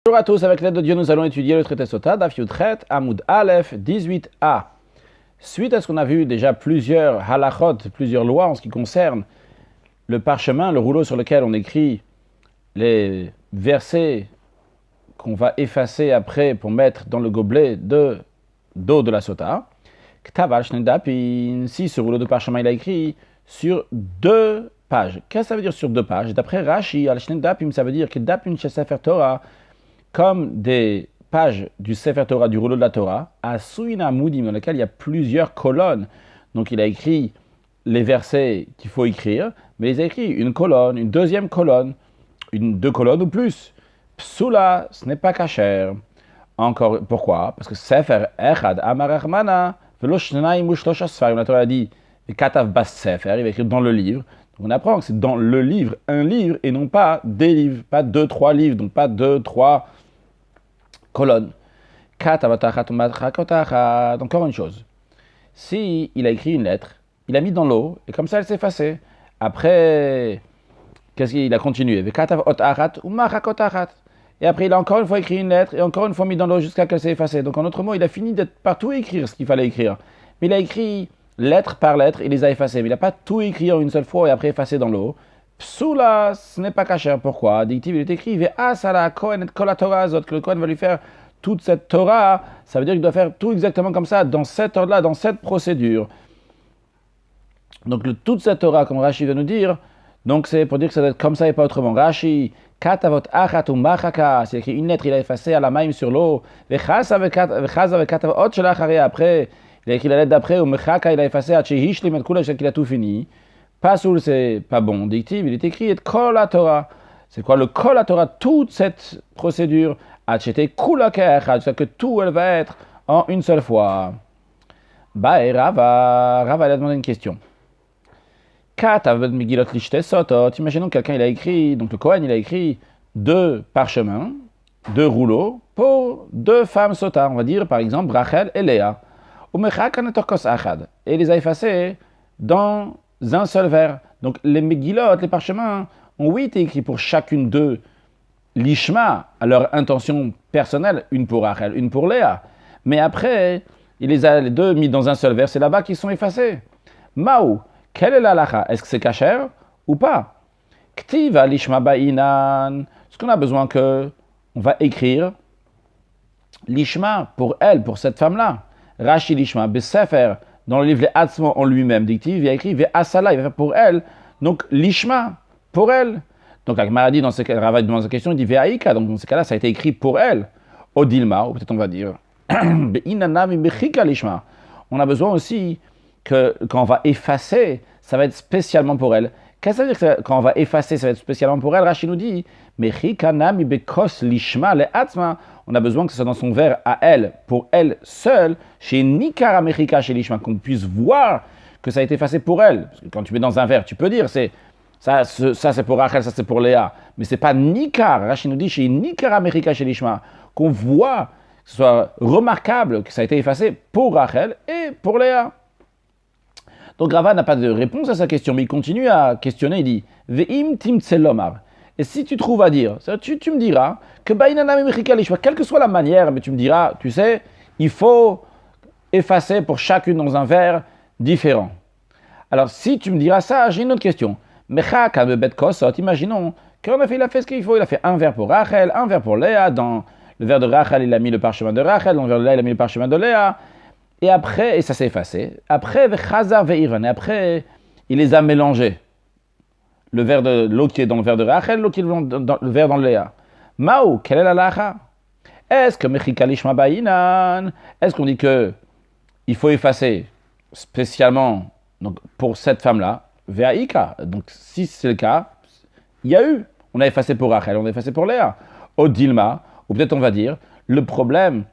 Bonjour à tous, avec l'aide de Dieu, nous allons étudier le traité Sota, Daf Yudchet, Amoud Aleph, 18a. Suite à ce qu'on a vu déjà plusieurs halachot, plusieurs lois en ce qui concerne le parchemin, le rouleau sur lequel on écrit les versets qu'on va effacer après pour mettre dans le gobelet d'eau de la Sota. Ktaval Shnedapin, si ce rouleau de parchemin il a écrit sur 2 pages. Qu'est-ce que ça veut dire sur 2 pages? D'après Rashi, al Shnedapim, ça veut dire que Dapin chez Sefer Torah, comme des pages du Sefer Torah, du rouleau de la Torah, à Suina Moudim, dans lequel il y a plusieurs colonnes. Donc il a écrit les versets qu'il faut écrire, mais il a écrit une colonne, une deuxième colonne, 2 colonnes ou plus. Psula, ce n'est pas kasher. Encore, pourquoi? Parce que Sefer Echad Amar Achmana, Velo Shnaim Ushlosh Asfarim, la Torah dit, Katav Bas Sefer, il va écrire dans le livre. Donc on apprend que c'est dans le livre, un livre, et non pas des livres, pas 2, 3 livres, donc pas 2, 3 colonne. Encore une chose. Si il a écrit une lettre, il a mis dans l'eau, et comme ça elle s'est effacée. Après, qu'est-ce qu'il a continué? Et après, il a encore une fois écrit une lettre, et encore une fois mis dans l'eau jusqu'à qu'elle s'est effacée. Donc en d'autres mots, il a fini de partout écrire ce qu'il fallait écrire. Mais il a écrit lettre par lettre, il les a effacées. Mais il n'a pas tout écrit en une seule fois et après effacé dans l'eau. Psoula, ce n'est pas kasher. Pourquoi? Dictive, il est écrit, que le Kohen va lui faire toute cette Torah. Ça veut dire qu'il doit faire tout exactement comme ça, dans cet ordre-là, dans cette procédure. Donc toute cette Torah, comme Rashi vient nous dire, donc c'est pour dire que ça doit être comme ça et pas autrement. Rashi, katavot achat ou machaka, c'est écrit une lettre, il a effacé à la main sur l'eau. Après, il a écrit la lettre d'après, ou mechaka, il a effacé à Chehishlim et Kula, qu'il a tout fini. Pasoul, c'est pas bon. Dictive, il est écrit et Kol la Torah. C'est quoi le Kol la Torah? Toute cette procédure, acheter Kula Ke'echad, c'est que tout, elle va être en une seule fois. Bah, et Rava, il a demandé une question. Imaginons que quelqu'un il a écrit, donc le Kohen il a écrit 2 parchemins, 2 rouleaux pour 2 femmes sota, on va dire par exemple Rachel et Léa. Et il les a effacés dans un seul vers. Donc les Megillot, les parchemins, ont été écrits pour chacune d'eux, l'ishma, à leur intention personnelle, une pour Rachel, une pour Léa. Mais après, il les a les 2 mis dans un seul vers, c'est là-bas qu'ils sont effacés. Maou. Quelle est la lacha? Est-ce que c'est kasher ou pas? Ktiva lishma ba'inan. Ce qu'on a besoin que on va écrire lishma pour elle, pour cette femme-là. Rashi lishma besefer dans le livre les Atzmo en lui-même. Dictive, il a écrit ve'asala, il va faire pour elle. Donc lishma pour elle. Donc Agmara dit dans ce cas, Rava demande cette question, il dit ve'aika. Donc dans ce cas-là, ça a été écrit pour elle. Odilma, ou peut-être on va dire be'inanami bechika lishma. On a besoin aussi que quand on va effacer, ça va être spécialement pour elle. Qu'est-ce que ça veut dire que quand on va effacer, ça va être spécialement pour elle? Rashi nous dit, on a besoin que ce soit dans son verre à elle, pour elle seule, chez Nikara Mechika chez Lishma, qu'on puisse voir que ça a été effacé pour elle. Parce que quand tu mets dans un verre, tu peux dire, ça c'est pour Rachel, ça c'est pour Léa. Mais c'est pas Nikar. Rashi nous dit, chez Nikara Mechika chez Lishma, qu'on voit, que ce soit remarquable que ça a été effacé pour Rachel et pour Léa. Donc Rava n'a pas de réponse à sa question, mais il continue à questionner, il dit « Ve'im timtselomar » et si tu trouves à dire, tu me diras que quelle que soit la manière, mais tu me diras, tu sais, il faut effacer pour chacune dans un verre différent. Alors si tu me diras ça, j'ai une autre question. Imaginons qu'en effet il a fait ce qu'il faut, il a fait un verre pour Rachel, un verre pour Léa, dans le verre de Rachel il a mis le parchemin de Rachel, dans le verre de Léa il a mis le parchemin de Léa, et après, et ça s'est effacé, après, il les a mélangés. Le verre de l'eau qui est dans le verre de Rachel, l'eau qui est dans le verre dans le Léa. Maou, quelle est la lacha? Est-ce que Mechika Lishma Ba'inan, est-ce qu'on dit que il faut effacer spécialement donc, pour cette femme-là, Ve'aika? Donc si c'est le cas, il y a eu. On a effacé pour Rachel, on a effacé pour Léa. Odilma, ou peut-être on va dire, le problème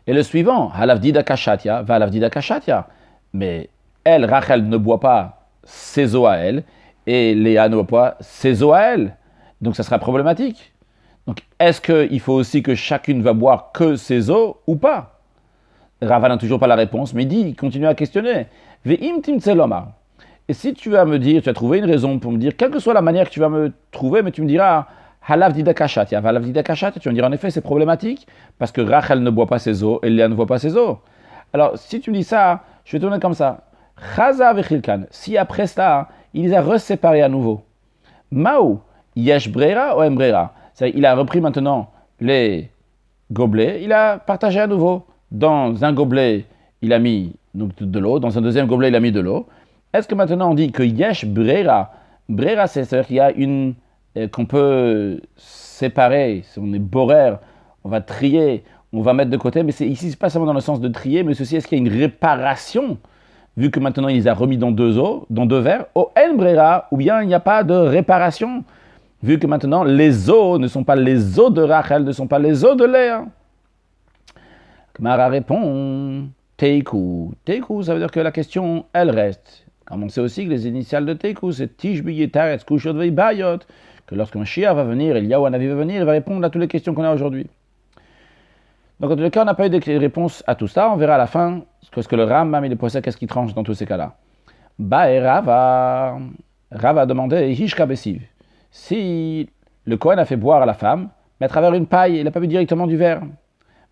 est le suivant, Halavdida Kashatia, va Halavdida Kashatia. Mais elle, Rachel, ne boit pas ses eaux à elle, et Léa ne boit pas ses eaux à elle. Donc ça sera problématique. Donc est-ce qu'il faut aussi que chacune va boire que ses eaux ou pas? Rava n'a toujours pas la réponse, mais il continue à questionner. Ve'im timtselomar. Et si tu vas me dire, tu as trouvé une raison pour me dire, quelle que soit la manière que tu vas me trouver, mais tu me diras, Halav dida kashat, ya halav dida kashat, tu vas me dire en effet c'est problématique parce que Rachel ne boit pas ses eaux et Léa ne boit pas ses eaux. Alors si tu me dis ça, je vais tourner comme ça. Chaza vechilkan, si après cela, il les a reséparés à nouveau. Maou, yesh brera ou em brera. C'est-à-dire, il a repris maintenant les gobelets, il a partagé à nouveau. Dans un gobelet, il a mis donc, de l'eau, dans un deuxième gobelet, il a mis de l'eau. Est-ce que maintenant on dit que yesh brera, brera c'est-à-dire qu'il y a une, qu'on peut séparer, si on est borer, on va trier, on va mettre de côté, mais ici, c'est pas seulement dans le sens de trier, mais ceci, est-ce qu'il y a une réparation, vu que maintenant il les a remis dans deux eaux, dans deux verres, au en brera, ou bien il n'y a pas de réparation, vu que maintenant les eaux ne sont pas les eaux de Rachel, ne sont pas les eaux de Léa. Gemara répond, Teiku. Teiku, ça veut dire que la question, elle reste. Comme on sait aussi que les initiales de Teiku, c'est Tishbi Yetaretz Kushot Veibayot, que lorsque Mashiach va venir, Eliyahu Hanavi va venir, il va répondre à toutes les questions qu'on a aujourd'hui. Donc en tout cas, on n'a pas eu de réponse à tout ça. On verra à la fin ce que le Rambam et le Posek, qu'est-ce qui tranche dans tous ces cas-là. Bae Rava a demandé Hishka Bessiv. Si le Kohen a fait boire à la femme, mais à travers une paille, il n'a pas bu directement du verre.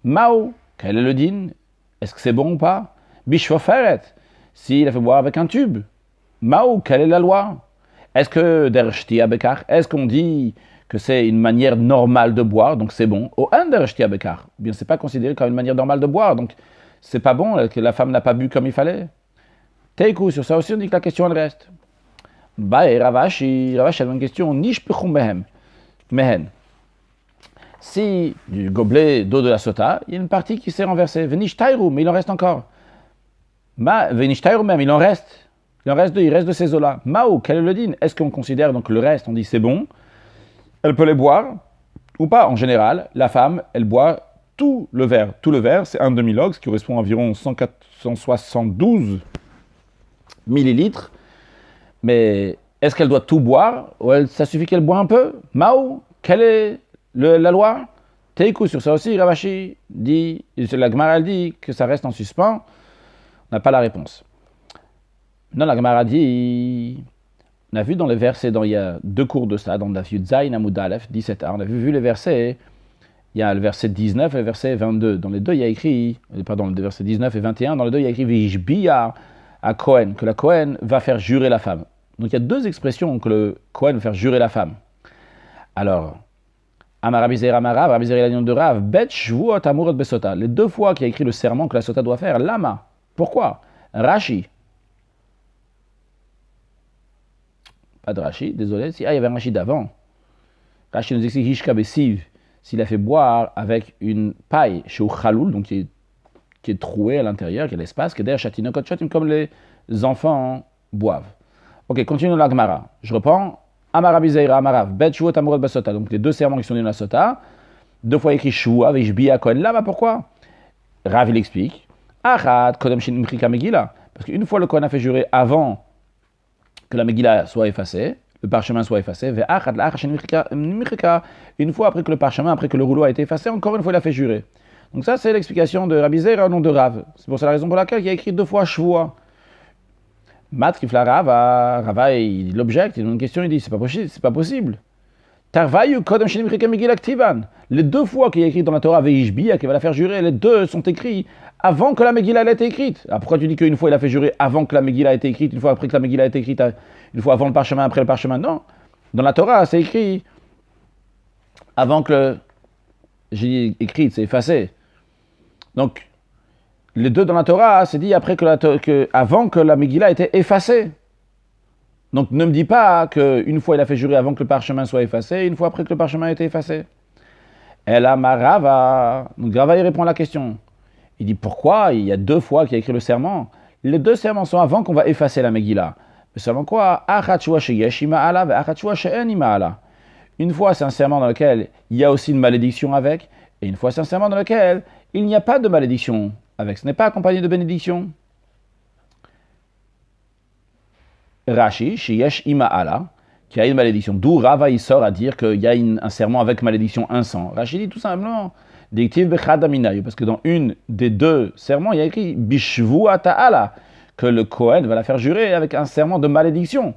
Mao, quel est le din? Est-ce que c'est bon ou pas? Bishvoferet, s'il a fait boire avec un tube. Mao, quelle est la loi? Est-ce que der shtia bekar, est-ce qu'on dit que c'est une manière normale de boire, donc c'est bon? Ou un der shtia bekar, bien c'est pas considéré comme une manière normale de boire, donc c'est pas bon que la femme n'a pas bu comme il fallait. Teiku, sur ça aussi on dit que la question elle reste. Bae Ravashi a une question, nish pechum mehen. Si du gobelet d'eau de la sota, il y a une partie qui s'est renversée. Venish taïrou, mais il en reste encore. Venish taïrou même, il reste de ces eaux-là. Mao, quel est le din? Est-ce qu'on considère donc le reste, on dit c'est bon, elle peut les boire ou pas? En général, la femme, elle boit tout le verre. Tout le verre, c'est un demi-log, ce qui correspond à environ 172 millilitres. Mais est-ce qu'elle doit tout boire ou ça suffit qu'elle boit un peu? Mao, quelle est la loi? Teiku, sur ça aussi, Ravashi dit, la Gemara dit que ça reste en suspens. On n'a pas la réponse. Non, la Gemara dit, on a vu dans les versets, il y a deux cours de ça, dans Daf Yud Zayin Amud Aleph, 17a, on a vu les versets, il y a le verset 19 et le verset 22. Dans les deux, il y a écrit, pardon, le verset 19 et 21, dans les deux, il y a écrit Vishbiya à Kohen, que la Kohen va faire jurer la femme. Donc il y a deux expressions que le Kohen va faire jurer la femme. Alors, Amarabizer Amarav, Rabizer l'agnon de Rav, Bet Shvuot Amurot Besota. Les deux fois qu'il y a écrit le serment que la Sota doit faire, Lama. Pourquoi? Rashi. Pas de Rashi, désolé. Il y avait un Rashi d'avant. Rashi nous explique Hishka Bessiv, s'il a fait boire avec une paille, chez Chaloul, donc qui est trouée à l'intérieur, qui a l'espace, qui est derrière Chatinokot Chatim, comme les enfants boivent. Ok, continuons la Gemara. Je reprends. Amarabizeira Amarav, Bet Shuot Amurot Basota. Donc les deux serments qui sont dans la Sota. Deux fois écrit Shua, Vishbiya Kohen. Là, pourquoi? Rav, il explique. Achat, Kodem Shin Mchika Megillah. Parce qu'une fois le Kohen a fait jurer avant que la Megillah soit effacée, le parchemin soit effacé, une fois après que le parchemin, après que le rouleau a été effacé, encore une fois il a fait jurer. Donc ça c'est l'explication de Rabbi Zeira au nom de Rav. C'est pour ça la raison pour laquelle il a écrit deux fois Shvua. Matkifla Rava il objecte, il donne une question, il dit c'est pas possible. Tarvayu kodem shenim chika megillah ktivan. Les deux fois qu'il y a écrit dans la Torah Veishbiya qui va la faire jurer, les deux sont écrits avant que la Megillah ait été écrite. Alors pourquoi tu dis qu'une fois il a fait jurer avant que la Megillah ait été écrite, une fois après que la Megillah ait été écrite, une fois avant le parchemin, après le parchemin? Non. Dans la Torah, c'est écrit avant que j'ai dit écrite, c'est effacé. Donc les deux dans la Torah, c'est dit après avant que la Megillah ait été effacée. Donc ne me dis pas qu'une fois il a fait jurer avant que le parchemin soit effacé, une fois après que le parchemin a été effacé. Elle a Marava. Donc Rava il répond à la question. Il dit pourquoi il y a deux fois qu'il a écrit le serment? Les deux serments sont avant qu'on va effacer la Megillah. Mais seulement quoi? Une fois c'est un serment dans lequel il y a aussi une malédiction avec, et une fois c'est un serment dans lequel il n'y a pas de malédiction avec. Ce n'est pas accompagné de bénédiction. Rashi, Sheyesh Ima'ala, qui a une malédiction. D'où Rava il sort à dire qu'il y a un serment avec malédiction, un sang. Rashi dit tout simplement, parce que dans une des deux serments, il y a écrit Bishvua Ta'ala, que le Kohen va la faire jurer avec un serment de malédiction.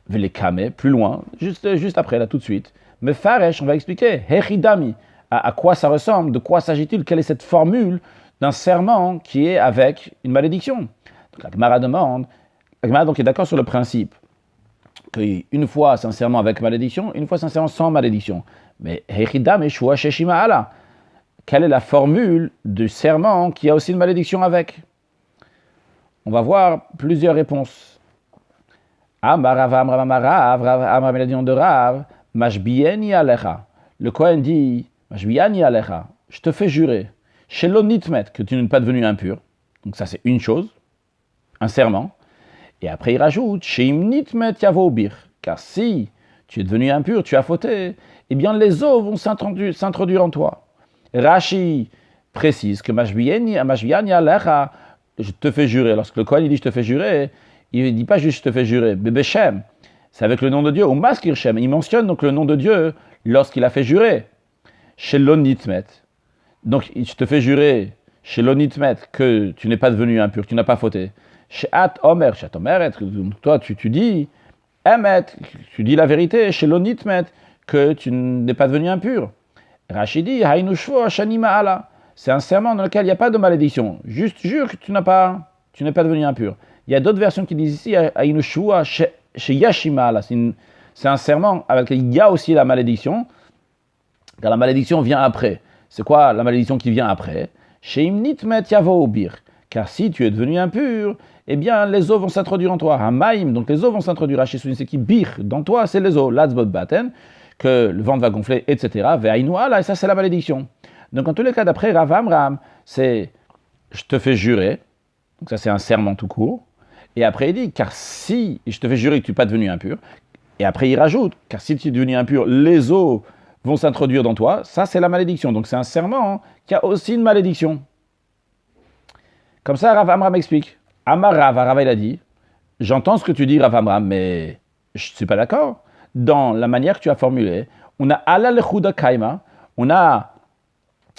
Velekame, plus loin, juste après, là, tout de suite. Mais Faresh, on va expliquer. Hechidami, à quoi ça ressemble, de quoi s'agit-il, quelle est cette formule d'un serment qui est avec une malédiction. Donc la Gemara demande, la Gemara donc est d'accord sur le principe qu'une fois c'est un serment avec malédiction, une fois c'est un serment sans malédiction. Mais Hechidami, Shua Sheshima Allah. Quelle est la formule du serment qui a aussi une malédiction avec? On va voir plusieurs réponses. Amarav, malédiction de Rav, Mashbieni Alecha. Le Kohen dit, Mashbieni Alecha, je te fais jurer, Shelo Nitmet, que tu n'es pas devenu impur. Donc ça c'est une chose, un serment. Et après il rajoute, Sheim Nitmet Yavo Bir, car si tu es devenu impur, tu as fauté, eh bien les eaux vont s'introduire en toi. Rashi précise que Mashbieni Alecha, je te fais jurer. Lorsque le Kohen il dit je te fais jurer, il ne dit pas juste je te fais jurer, Bebeshem, c'est avec le nom de Dieu, ou Maskir Shem. Il mentionne donc le nom de Dieu lorsqu'il a fait jurer. Shelo Nitmet. Donc je te fais jurer, Shelo Nitmet, que tu n'es pas devenu impur, que tu n'as pas fauté. Sheat Omer, toi tu dis, Emet, tu dis la vérité, Shelo Nitmet, que tu n'es pas devenu impur. Rachidi, Hainu Shvo Shanima Allah. C'est un serment dans lequel il n'y a pas de malédiction. Juste jure que tu n'es pas devenu impur. Il y a d'autres versions qui disent ici, Hainu Shvo chez Yashima Allah. C'est un serment avec lequel il y a aussi la malédiction, car la malédiction vient après. C'est quoi la malédiction qui vient après? Sheim Nitmet Yavo Bir. Car si tu es devenu impur, eh bien les eaux vont s'introduire en toi. Hamaim, donc les eaux vont s'introduire. Hachisouin, c'est qui bir. Dans toi, c'est les eaux. Latzbot Baten, que le ventre va gonfler, etc. Ve'ainu Allah, et ça c'est la malédiction. Donc en tous les cas, d'après Rav Amram, c'est je te fais jurer. Donc ça c'est un serment tout court. Et après il dit, car si je te fais jurer que tu n'es pas devenu impur, et après il rajoute, car si tu es devenu impur, les eaux vont s'introduire dans toi, ça c'est la malédiction. Donc c'est un serment qui a aussi une malédiction. Comme ça, Rav Amram explique. Amar Rav il a dit, j'entends ce que tu dis Rav Amram, mais je ne suis pas d'accord. Dans la manière que tu as formulé, on a ala lechuda kaima, on a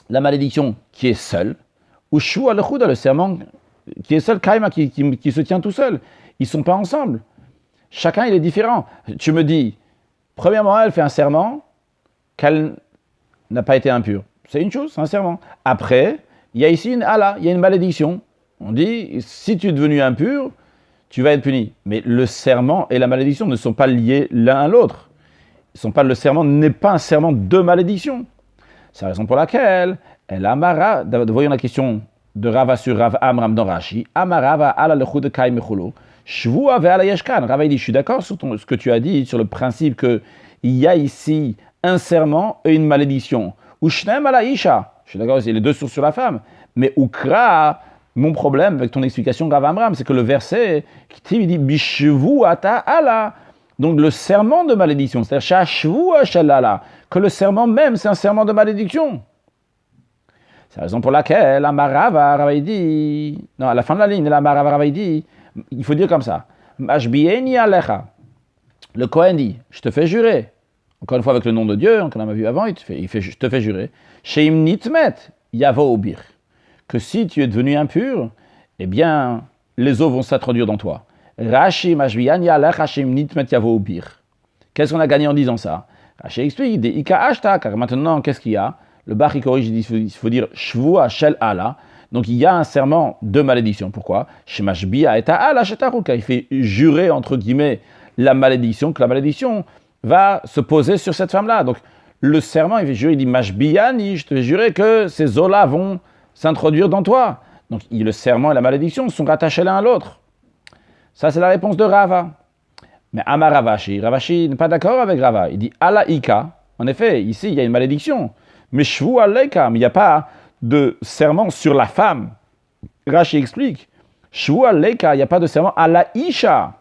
la malédiction qui est seule, ou shua lechuda, le serment qui est seul, kaima, qui se tient tout seul. Ils ne sont pas ensemble. Chacun, il est différent. Tu me dis, premièrement, elle fait un serment qu'elle n'a pas été impure. C'est une chose, c'est un serment. Après, il y a ici une ala, il y a une malédiction. On dit, si tu es devenu impur, tu vas être puni. Mais le serment et la malédiction ne sont pas liés l'un à l'autre. Le serment n'est pas un serment de malédiction. C'est la raison pour laquelle, voyons la question de Rava sur Rav Amram dans Rashi. Amarava ala lechud kai mechulo. Shvua ve'ala yeshkan. Rava dit, je suis d'accord sur ce que tu as dit, sur le principe qu'il y a ici un serment et une malédiction. Ou shnem ala isha. Je suis d'accord, c'est les deux sources sur la femme. Mais ukra, mon problème avec ton explication, Rav Amram, c'est que le verset, il dit bishvu ata ala. Donc le serment de malédiction, c'est-à-dire shashvu shalala, que le serment même, c'est un serment de malédiction. C'est la raison pour laquelle Rava dit, non, à la fin de la ligne, Rava dit, il faut dire comme ça. Mashbieni alecha. Le Kohen dit, je te fais jurer. Encore une fois avec le nom de Dieu, on en a vu avant, je te fais jurer. Sheim nitmet yavo bir. Que si tu es devenu impur, eh bien, les eaux vont s'introduire dans toi. Rashi mashbieni alecha sheim nitmet yavo bir. Qu'est-ce qu'on a gagné en disant ça? Rashi explique, des ika ashta, car maintenant, qu'est-ce qu'il y a? Le Bach il corrige, il faut dire Shvua Shel Allah. Donc il y a un serment de malédiction. Pourquoi? Shemashbia et Allah Shetaru, car il fait jurer, entre guillemets, la malédiction, que la malédiction va se poser sur cette femme-là. Donc le serment, il fait jurer, il dit Mashbiani, je te fais jurer que ces eaux-là vont s'introduire dans toi. Donc le serment et la malédiction sont rattachés l'un à l'autre. Ça, c'est la réponse de Rava. Mais Amar Ravashi n'est pas d'accord avec Rava. Il dit Allah Ika. En effet, ici, il y a une malédiction. Mais shvu aleika, il n'y a pas de serment sur la femme. Rashi explique, shvu aleika, il n'y a pas de serment à la isha.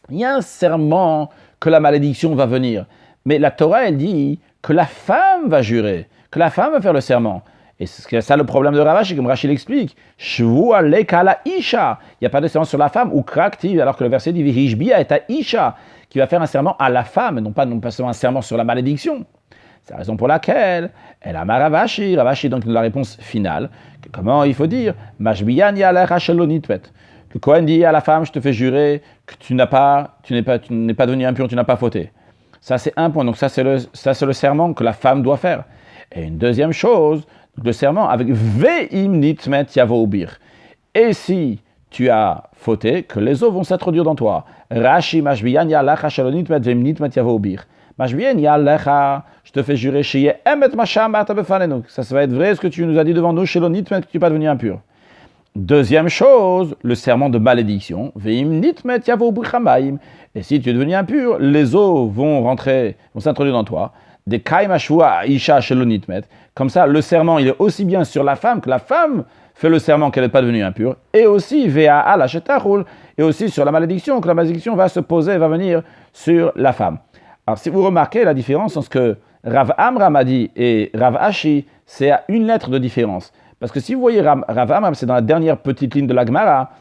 Il y a un serment que la malédiction va venir. Mais la Torah, elle dit que la femme va jurer, que la femme va faire le serment. Et c'est ça le problème de Ravashi, comme Rashi l'explique. Shvu aleika la isha. Il n'y a pas de serment sur la femme, ou krakti, alors que le verset dit vihishbia et ta isha, qui va faire un serment à la femme, non pas seulement un serment sur la malédiction. C'est la raison pour laquelle elle a Ravashi donc la réponse finale. Comment il faut dire? Le Kohen dit à la femme, je te fais jurer que tu n'es pas devenu impur, tu n'as pas fauté. Ça, c'est un point. Donc, ça, c'est le serment que la femme doit faire. Et une deuxième chose, le serment avec ve'im nitmet yavo bir. Et si tu as fauté, que les eaux vont s'introduire dans toi. Rashi mashbiyan yalacha shelo nitmet ve'im nitmet yavo bir. Mashbiyan yalacha, je te fais jurer chez emet masham ata befanenu. Ça va être vrai ce que tu nous as dit devant nous, shelo nitmet, que tu n'es pas devenu impur. Deuxième chose, le serment de malédiction. Ve'im nitmet yavo bir chamaim. Et si tu es devenu impur, les eaux vont s'introduire dans toi. Des kaim ashua isha shelo nitmet. Comme ça, le serment, il est aussi bien sur la femme, que la femme fait le serment qu'elle n'est pas devenue impure, et aussi ve'a la shetachul, et aussi sur la malédiction, que la malédiction va se poser, va venir sur la femme. Alors, si vous remarquez la différence entre ce que Rav Amram a dit et Rav Ashi, c'est à une lettre de différence. Parce que si vous voyez Rav Amram, c'est dans la dernière petite ligne de la Gemara,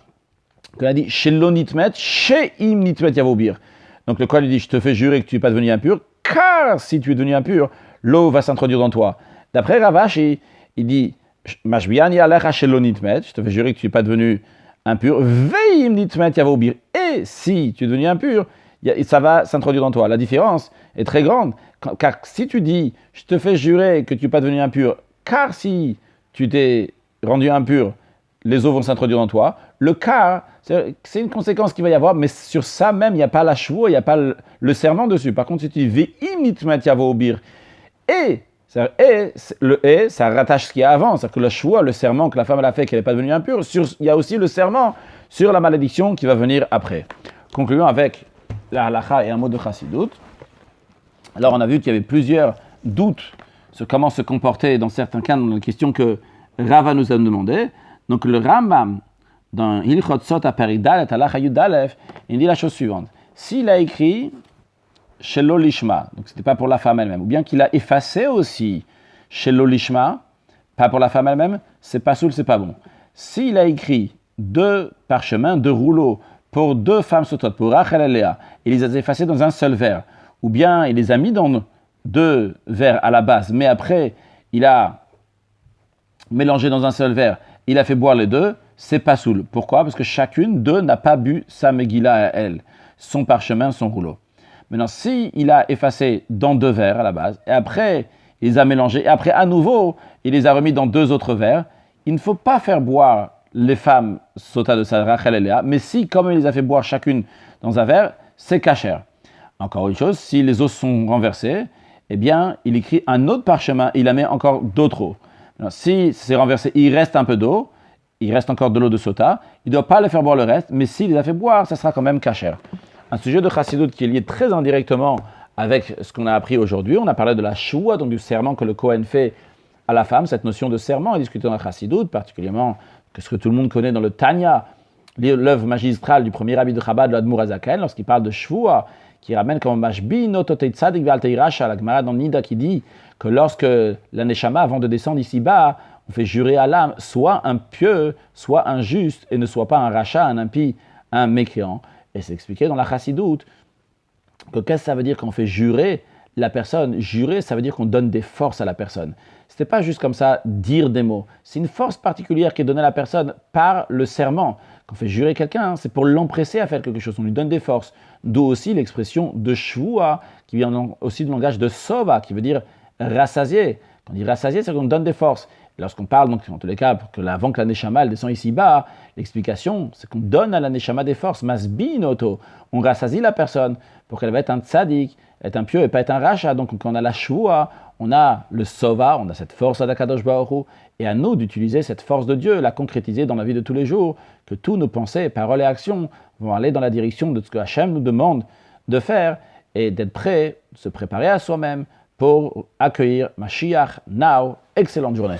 qu'on a dit shelo nitmet, she'im nitmet yavobir. Donc le Kohen dit, je te fais jurer que tu n'es pas devenu impur, car si tu es devenu impur, l'eau va s'introduire dans toi. D'après Rav Ashi, il dit, mashbiani alecha shelo nitmet, je te fais jurer que tu n'es pas devenu impur, ve'im nitmet yavobir. Et si tu es devenu impur, ça va s'introduire dans toi. La différence est très grande, car si tu dis, je te fais jurer que tu n'es pas devenu impur, car si tu t'es rendu impur, les eaux vont s'introduire dans toi. Le car, c'est une conséquence qu'il va y avoir, mais sur ça même, il n'y a pas la chevaux, il n'y a pas le serment dessus. Par contre, si tu dis ve'im nitmet yavobir, et le et, ça rattache ce qu'il y a avant, c'est-à-dire que le choix, le serment que la femme a fait qu'elle n'est pas devenue impure, il y a aussi le serment sur la malédiction qui va venir après. Concluons avec la halacha et un mot de chassidut. Alors on a vu qu'il y avait plusieurs doutes sur comment se comporter dans certains cas dans la question que Rava nous a demandé. Donc le Rambam, dans Hilchot Sota Peridal et halacha Yud Aleph, il dit la chose suivante. S'il a écrit Shelo Lishma, donc c'était pas pour la femme elle-même, ou bien qu'il a effacé aussi Shelo Lishma, pas pour la femme elle-même, c'est pas soul, c'est pas bon. S'il a écrit 2 parchemins, 2 rouleaux, pour 2 femmes sotot, pour Rachel et Léa, et il les a effacés dans un seul verre, ou bien il les a mis dans 2 verres à la base, mais après il a mélangé dans un seul verre, il a fait boire les 2, c'est pas soul. Pourquoi ? Parce que chacune d'eux n'a pas bu sa Megillah à elle, son parchemin, son rouleau. Maintenant, si il a effacé dans 2 verres à la base, et après, il les a mélangés, et après, à nouveau, il les a remis dans 2 autres verres, il ne faut pas faire boire les femmes sota de sa Rachel et Léa, mais si, comme il les a fait boire chacune dans un verre, c'est kasher. Encore une chose, si les eaux sont renversées, eh bien, il écrit un autre parchemin, il la met encore d'autres eaux. Maintenant, si c'est renversé, il reste un peu d'eau, il reste encore de l'eau de sota, il ne doit pas les faire boire le reste, mais s'il les a fait boire, ça sera quand même kasher. Un sujet de chassidut qui est lié très indirectement avec ce qu'on a appris aujourd'hui. On a parlé de la choua, donc du serment que le Kohen fait à la femme. Cette notion de serment est discutée dans la chassidut, particulièrement que ce que tout le monde connaît dans le Tanya, l'œuvre magistrale du premier rabbi de Chabad, l'Admour Hazaken, lorsqu'il parle de choua, qui ramène comme mashbi nototei tzadik ve'alteiracha, la Gemara dans le Nida qui dit que lorsque la neshama, avant de descendre ici-bas, on fait jurer à l'âme, soit un pieux, soit un juste, et ne soit pas un rachat, un impie, un mécréant. Et c'est expliqué dans la chassidoute que qu'est-ce que ça veut dire quand on fait jurer la personne ? Jurer, ça veut dire qu'on donne des forces à la personne. Ce n'est pas juste comme ça dire des mots. C'est une force particulière qui est donnée à la personne par le serment. Quand on fait jurer quelqu'un, c'est pour l'empresser à faire quelque chose. On lui donne des forces. D'où aussi l'expression de shvua, qui vient aussi du langage de sova, qui veut dire rassasier. Quand on dit rassasier, c'est qu'on donne des forces. Et lorsqu'on parle, donc, en tous les cas, avant que la neshama elle descend ici-bas, l'explication, c'est qu'on donne à la neshama des forces, masbinoto, on rassasie la personne pour qu'elle va être un tzadik, être un pieux et pas être un rachat. Donc, quand on a la shvua, on a le sova, on a cette force d'Akadosh Baruch Hu, et à nous d'utiliser cette force de Dieu, la concrétiser dans la vie de tous les jours, que tous nos pensées, paroles et actions vont aller dans la direction de ce que Hachem nous demande de faire, et d'être prêt, de se préparer à soi-même pour accueillir Mashiach now. Excellente journée.